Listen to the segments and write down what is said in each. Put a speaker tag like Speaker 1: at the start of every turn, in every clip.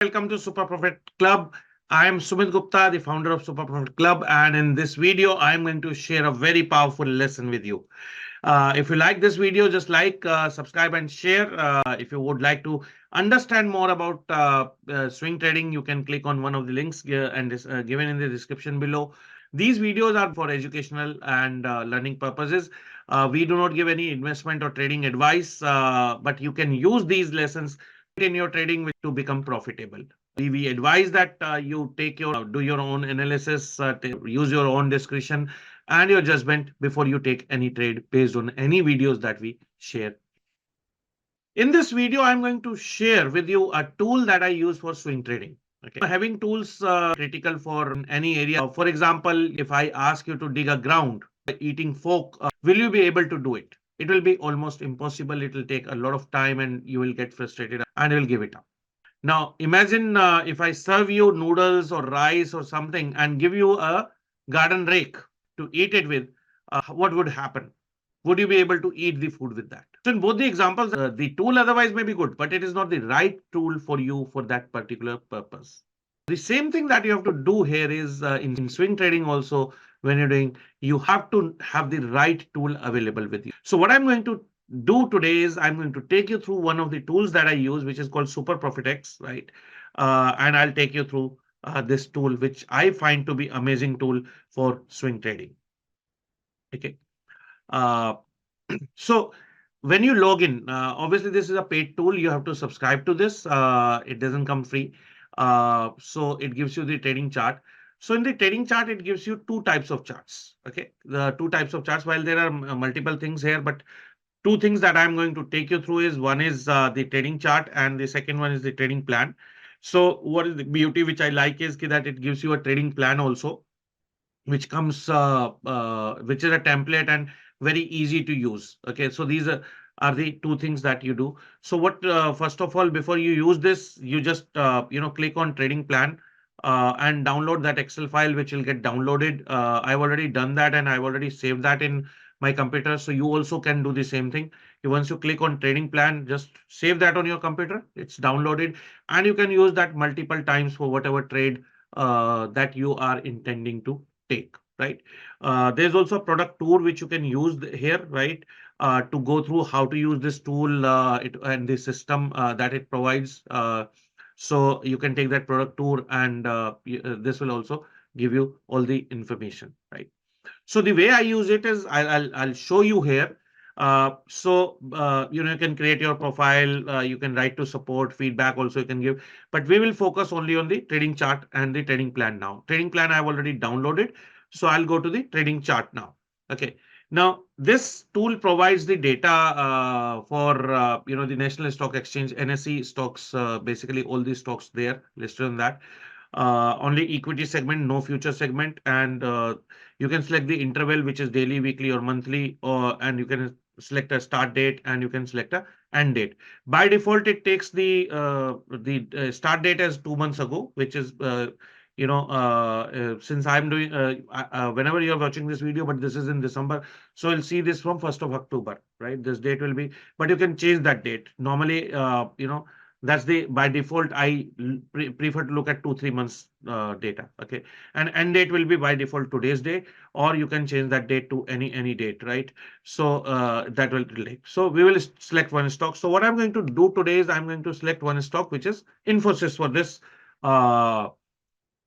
Speaker 1: Welcome to Super Profit Club. I am Sumit Gupta, the founder of Super Profit Club, and in this video, I am going to share a very powerful lesson with you. If you like this video, just like, subscribe, and share. If you would like to understand more about swing trading, you can click on one of the links and given in the description below. These videos are for educational and learning purposes. We do not give any investment or trading advice, but you can use these lessons in your trading to become profitable. We advise that you do your own analysis, use your own discretion and your judgment before you take any trade based on any videos that we share. In this video, I'm going to share with you a tool that I use for swing trading. Okay, having tools critical for any area. For example, if I ask you to dig a ground eating fork, will you be able to do it? It will be almost impossible. It will take a lot of time and you will get frustrated and will give it up. Now, imagine if I serve you noodles or rice or something and give you a garden rake to eat it with, what would happen? Would you be able to eat the food with that? So, in both the examples, the tool otherwise may be good, but it is not the right tool for you for that particular purpose. The same thing that you have to do here is in swing trading also, when you're doing, you have to have the right tool available with you. So, what I'm going to do today is I'm going to take you through one of the tools that I use, which is called SuperProfitX, right? And I'll take you through this tool, which I find to be amazing tool for swing trading. Okay. Uh, so when you log in, obviously this is a paid tool. You have to subscribe to this. It doesn't come free. So it gives you the trading chart. So in the trading chart, it gives you two types of charts. Okay, the two types of charts. While there are multiple things here, but two things that I'm going to take you through is one is the trading chart and the second one is the trading plan. So what is the beauty which I like is that it gives you a trading plan also, which is a template and very easy to use. Okay, so these are the two things that you do. So what first of all, before you use this, you just click on trading plan and download that Excel file, which will get downloaded. I've already done that and I've already saved that in my computer. So you also can do the same thing. Once you click on trading plan, just save that on your computer. It's downloaded and you can use that multiple times for whatever trade that you are intending to take, right? There's also a product tour which you can use here, right? To go through how to use this tool and the system that it provides. So you can take that product tour and this will also give you all the information, right? So the way I use it is I'll show you here. You can create your profile. You can write to support, feedback also you can give, but we will focus only on the trading chart and the trading plan now. Trading plan I've already downloaded, so I'll go to the trading chart now. Okay. Now this tool provides the data for the National Stock Exchange NSE stocks, basically all the stocks there listed on that. Only equity segment, no future segment, and you can select the interval, which is daily, weekly, or monthly, and you can select a start date and you can select a end date. By default, it takes the start date as 2 months ago, which is since I'm doing whenever you're watching this video, but this is in December, so you'll see this from 1st of October, right? This date will be, but you can change that date. Normally, that's the by default. I prefer to look at 2-3 months data. Okay, and end date will be by default today's date, or you can change that date to any date, right? So that will relate. So we will select one stock. So what I'm going to do today is I'm going to select one stock, which is Infosys for this uh,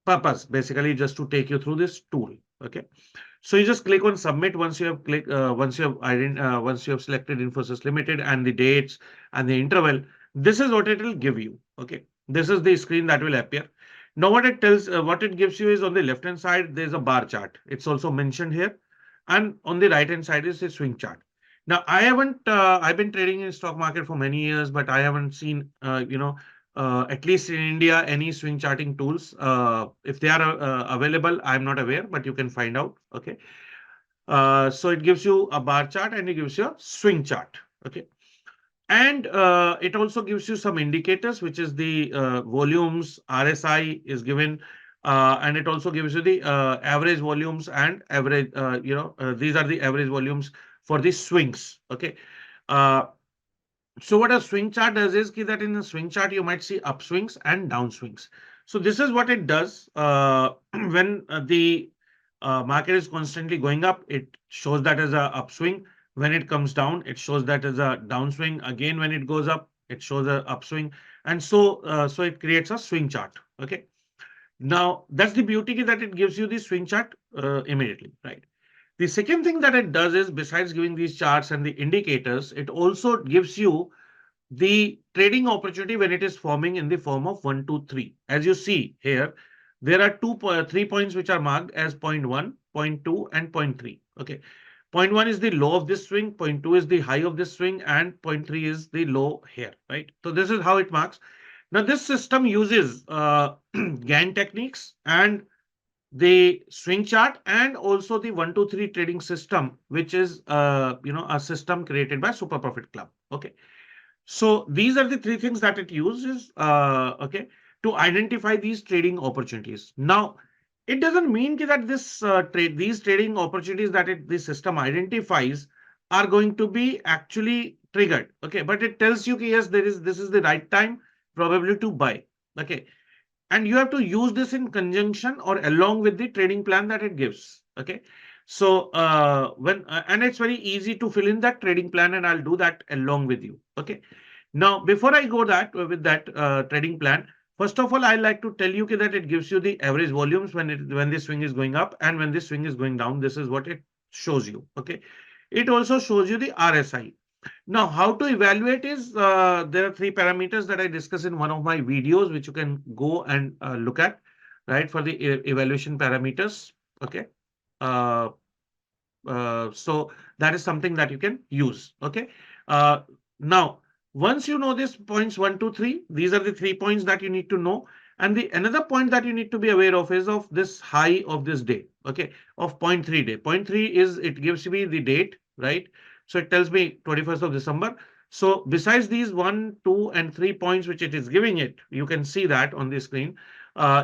Speaker 1: purpose, basically just to take you through this tool. Okay. So you just click on submit once you have once you have selected Infosys Limited and the dates and the interval. This is what it will give you. Okay, this is the screen that will appear. Now what it gives you is on the left hand side there's a bar chart. It's also mentioned here, and on the right hand side is a swing chart. Now I haven't I've been trading in stock market for many years, but I haven't seen at least in India, any swing charting tools. If they are available, I'm not aware, but you can find out. Okay. So it gives you a bar chart and it gives you a swing chart. Okay. And it also gives you some indicators, which is the volumes, RSI is given. And it also gives you the average volumes and average, these are the average volumes for the swings. Okay. Uh, So what a swing chart does is that in a swing chart, you might see upswings and downswings. So this is what it does. When the market is constantly going up, it shows that as a upswing. When it comes down, it shows that as a downswing. Again, when it goes up, it shows a upswing. And so it creates a swing chart. Okay. Now that's the beauty that it gives you the swing chart immediately, right? The second thing that it does is, besides giving these charts and the indicators, it also gives you the trading opportunity when it is forming in the form of 1, 2, 3. As you see here, there are 3 points which are marked as point 1, point 2, and point 3. Okay. Point 1 is the low of this swing, point 2 is the high of this swing, and point 3 is the low here, right? So this is how it marks. Now this system uses GAN techniques and the swing chart and also the 1, 2, 3 trading system, which is a system created by Super Profit Club. Okay. So these are the three things that it uses, okay, to identify these trading opportunities. Now, it doesn't mean that these trading opportunities that the system identifies are going to be actually triggered. Okay, but it tells you yes, this is the right time probably to buy. Okay, and you have to use this in conjunction or along with the trading plan that it gives. Okay, so when and it's very easy to fill in that trading plan, and I'll do that along with you. Okay. Now, before I go with that trading plan, first of all, I like to tell you that it gives you the average volumes when the swing is going up and when the swing is going down. This is what it shows you. Okay. It also shows you the RSI. Now, how to evaluate is there are three parameters that I discuss in one of my videos, which you can go and look at, right, for the evaluation parameters. Okay. Uh, so that is something that you can use. Okay. Uh, Now, once you know this points 1, 2, 3, these are the 3 points that you need to know. And the another point that you need to be aware of is of this high of this day. Okay, of point 3 day. Point 3 is it gives me the date, right? So it tells me 21st of December. So besides these 1, 2, and 3 points which it is giving it, you can see that on the screen.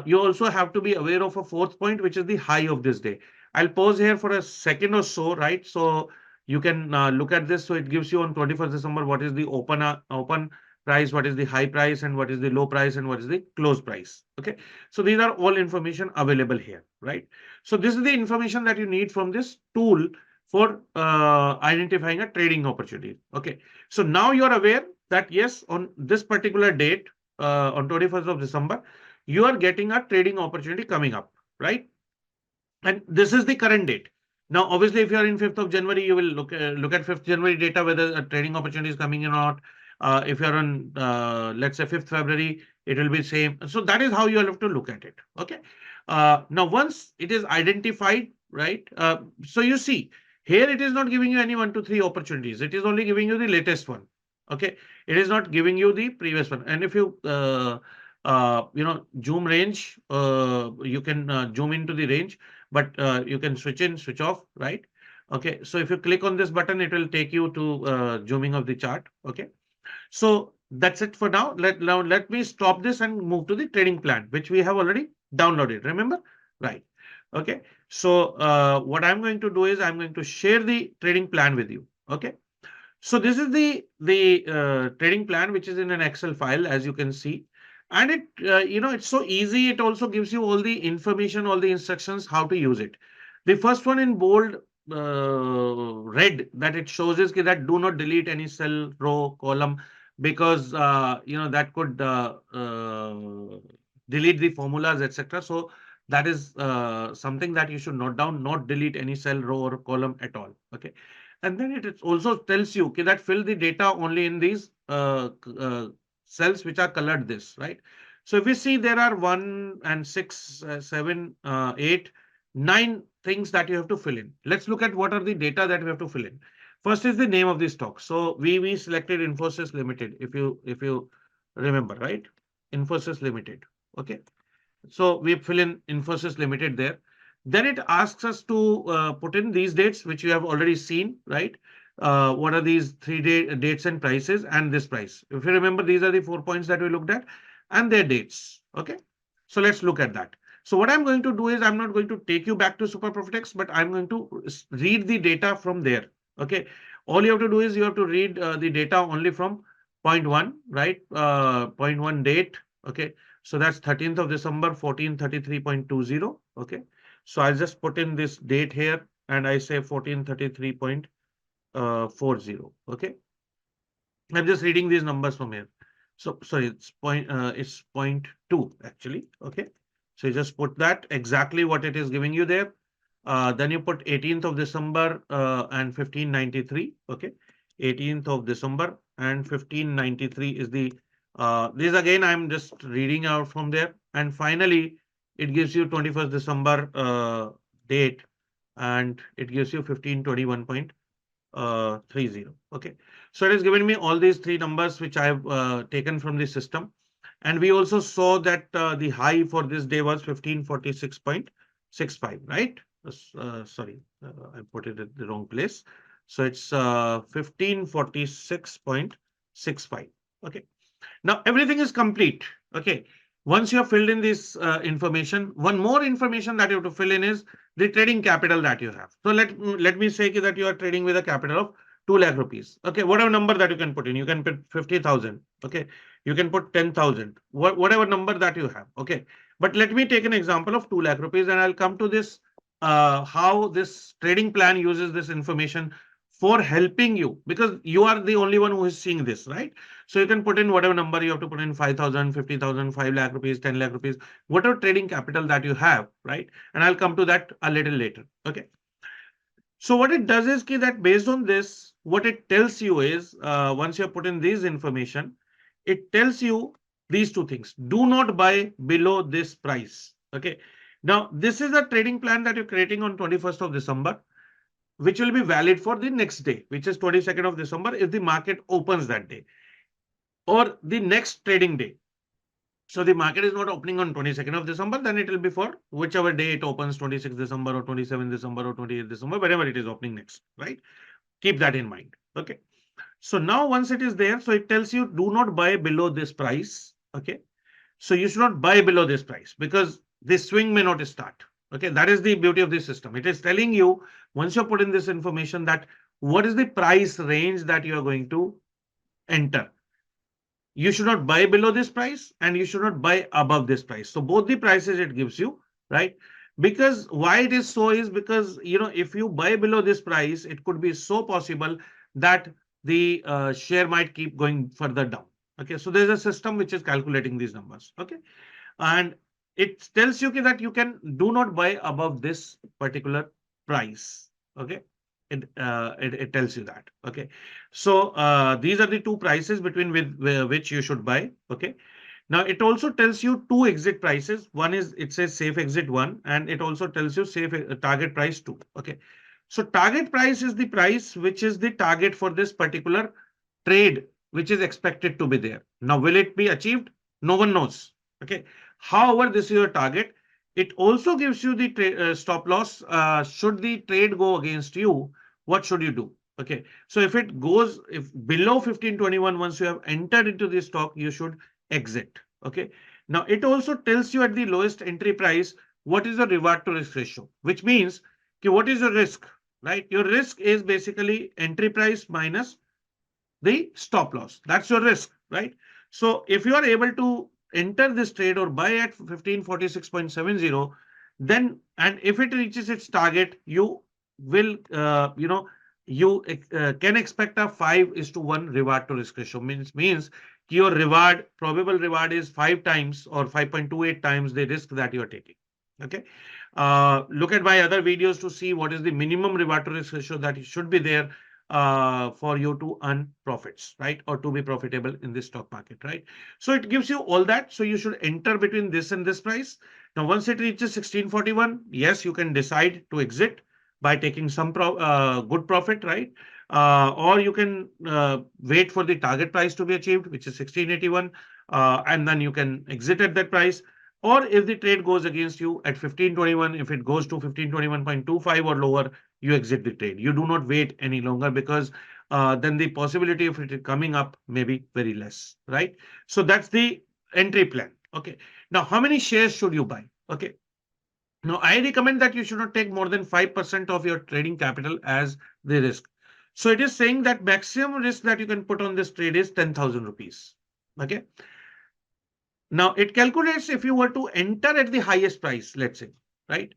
Speaker 1: You also have to be aware of a fourth point, which is the high of this day. I'll pause here for a second or so, right? So you can look at this. So it gives you on 21st December what is the open price, what is the high price, and what is the low price, and what is the close price. Okay. So these are all information available here, right? So this is the information that you need from this tool for identifying a trading opportunity. Okay. So now you're aware that yes, on this particular date, on 21st of December, you are getting a trading opportunity coming up, right? And this is the current date. Now, obviously, if you are in 5th of January, you will look at 5th January data, whether a trading opportunity is coming in or not. If you're on, let's say, 5th February, it will be same. So that is how you have to look at it. Okay. Now, once it is identified, right? So you see, here it is not giving you any 1, 2, 3 opportunities. It is only giving you the latest one. Okay. It is not giving you the previous one. And if you, zoom range, you can zoom into the range, but you can switch in, switch off, right? Okay, so if you click on this button, it will take you to zooming of the chart. Okay, so that's it for now. Let me stop this and move to the trading plan, which we have already downloaded. Remember, right? Okay, so what I'm going to do is I'm going to share the trading plan with you. Okay, so this is the trading plan, which is in an Excel file, as you can see. And it's so easy. It also gives you all the information, all the instructions, how to use it. The first one in bold red that it shows is that do not delete any cell, row, column, because that could delete the formulas, etc. So that is something that you should note down. Not delete any cell, row, or column at all. Okay. And then it also tells you that fill the data only in these cells which are colored this, right? So if we see there are 1 and 6, 7, 8, 9 things that you have to fill in. Let's look at what are the data that we have to fill in. First is the name of the stock. So we selected Infosys Limited, if you remember, right? Infosys Limited. Okay. So we fill in Infosys Limited there. Then it asks us to put in these dates, which you have already seen, right? What are these 3 day dates and prices and this price? If you remember, these are the 4 points that we looked at and their dates. Okay. So let's look at that. So what I'm going to do is I'm not going to take you back to SuperProfitX, but I'm going to read the data from there. Okay. All you have to do is you have to read the data only from 0.1, right? 0.1 date. Okay. So that's 13th of December, 1433.20. Okay. So I'll just put in this date here and I say 1433.40. Okay. I'm just reading these numbers from here. So sorry, it's point two actually. Okay. So you just put that exactly what it is giving you there. Then you put 18th of December and 1593. Okay. 18th of December and 1593 is the this again I'm just reading out from there. And finally, it gives you 21st December date and it gives you 1521.30. Okay. So it has given me all these three numbers which I have taken from the system. And we also saw that the high for this day was 1546.65, right? Sorry, I put it at the wrong place. So it's 1546.65. Okay. Now everything is complete. Okay. Once you have filled in this information, one more information that you have to fill in is the trading capital that you have. So let me say that you are trading with a capital of 2 lakh rupees. Okay. Whatever number that you can put in, you can put 50,000. Okay. You can put 10,000, whatever number that you have. Okay. But let me take an example of 2 lakh rupees and I'll come to this how this trading plan uses this information for helping you because you are the only one who is seeing this, right? So you can put in whatever number you have to put in 5,000, 50,000, 5 lakh rupees, 10 lakh rupees, whatever trading capital that you have, right? And I'll come to that a little later. Okay. So what it does is that based on this, what it tells you is once you have put in these information, it tells you these two things. Do not buy below this price. Okay. Now, this is a trading plan that you're creating on 21st of December, which will be valid for the next day, which is 22nd of December if the market opens that day or the next trading day. So the market is not opening on 22nd of December, then it will be for whichever day it opens, 26th December or 27th December or 28th December, wherever it is opening next, right? Keep that in mind. Okay. So now once it is there, so it tells you do not buy below this price. Okay. So you should not buy below this price because this swing may not start. Okay. That is the beauty of this system. It is telling you once you put in this information that what is the price range that you are going to enter. You should not buy below this price and you should not buy above this price. So both the prices it gives you, right? Because why it is so is because, if you buy below this price, it could be so possible that the share might keep going further down. Okay. So there's a system which is calculating these numbers. Okay. And it tells you that you can do not buy above this particular price. Okay. It tells you that. Okay. So these are the two prices between which you should buy. Okay. Now it also tells you two exit prices. One is it says safe exit one, and it also tells you safe target price two. Okay. So target price is the price which is the target for this particular trade, which is expected to be there. Now, will it be achieved? No one knows. Okay. However, this is your target. It also gives you the stop loss. Should the trade go against you, what should you do? Okay. So if below 1521, once you have entered into the stock, you should exit. Okay. Now, it also tells you at the lowest entry price, what is the reward to risk ratio, which means what is your risk, right? Your risk is basically entry price minus the stop loss. That's your risk, right? So if you are able to enter this trade or buy at 1546.70, then and if it reaches its target, you will, you can expect a 5:1 reward to risk ratio. Means your reward, probable reward is 5 times or 5.28 times the risk that you are taking. Okay. Look at my other videos to see what is the minimum reward to risk ratio that should be there for you to earn profits, right? Or to be profitable in the stock market, right? So it gives you all that. So you should enter between this and this price. Now, once it reaches 1641, yes, you can decide to exit by taking some good profit, right? Or you can wait for the target price to be achieved, which is 1681, and then you can exit at that price. Or if the trade goes against you at 1521, if it goes to 1521.25 or lower, you exit the trade. You do not wait any longer because then the possibility of it coming up may be very less, right? So that's the entry plan. Okay. Now, how many shares should you buy? Okay. Now, I recommend that you should not take more than 5% of your trading capital as the risk. So it is saying that maximum risk that you can put on this trade is 10,000 rupees. Okay. Now it calculates if you were to enter at the highest price, let's say, right?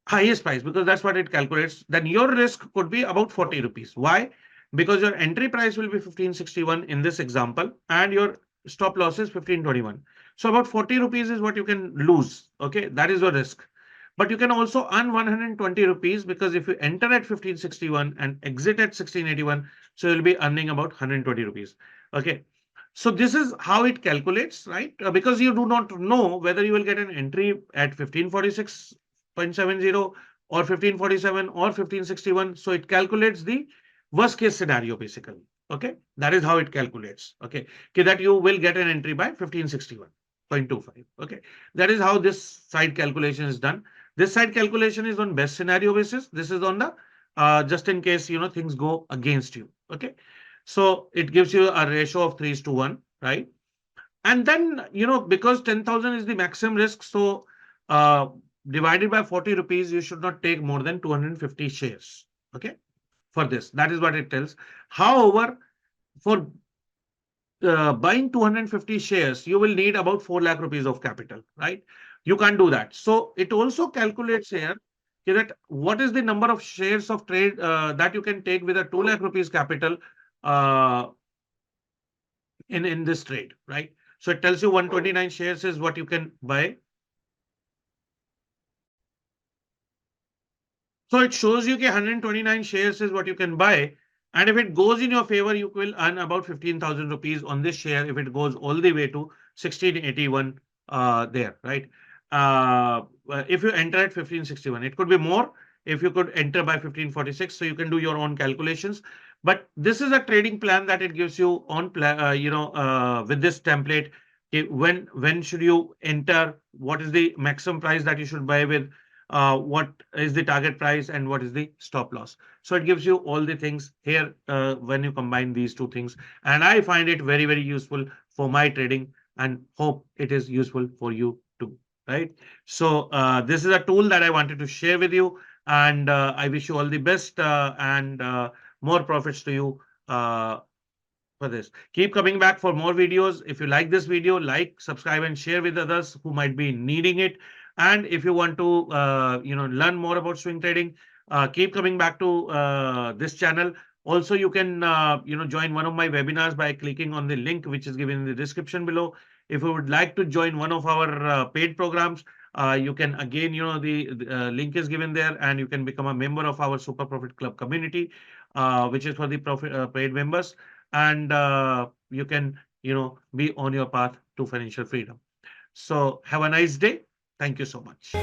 Speaker 1: Highest price, because that's what it calculates, then your risk could be about 40 rupees. Why? Because your entry price will be 1561 in this example, and your stop loss is 1521. So about 40 rupees is what you can lose. Okay, that is your risk. But you can also earn 120 rupees, because if you enter at 1561 and exit at 1681, so you'll be earning about 120 rupees. Okay. So this is how it calculates, right? Because you do not know whether you will get an entry at 1546.70 or 1547 or 1561. So it calculates the worst case scenario basically. Okay, that is how it calculates. Okay, that you will get an entry by 1561.25. Okay, that is how this side calculation is done. This side calculation is on best scenario basis. This is on the just in case things go against you. Okay, so it gives you a ratio of 3:1, right? And then, because 10,000 is the maximum risk, so uh, divided by 40 rupees, you should not take more than 250 shares. Okay, for this, that is what it tells. However, for buying 250 shares, you will need about 4 lakh rupees of capital, right? You can't do that. So it also calculates here that what is the number of shares of trade that you can take with a 2 lakh rupees capital uh, in this trade, right? So it tells you 129 shares is what you can buy. So it shows you that 129 shares is what you can buy. And if it goes in your favor, you will earn about 15,000 rupees on this share if it goes all the way to 1681 there, right? If you enter at 1561, it could be more if you could enter by 1546. So you can do your own calculations. But this is a trading plan that it gives you on with this template. When should you enter? What is the maximum price that you should buy with? What is the target price and what is the stop loss. So it gives you all the things here when you combine these two things. And I find it very, very useful for my trading and hope it is useful for you too. Right. So this is a tool that I wanted to share with you. And I wish you all the best and more profits to you. For this. Keep coming back for more videos. If you like this video, like, subscribe, and share with others who might be needing it. And if you want to, learn more about swing trading, keep coming back to this channel. Also, you can, join one of my webinars by clicking on the link which is given in the description below. If you would like to join one of our paid programs, you can again, the link is given there, and you can become a member of our Super Profit Club community, which is for the paid members, and you can be on your path to financial freedom. So have a nice day. Thank you so much.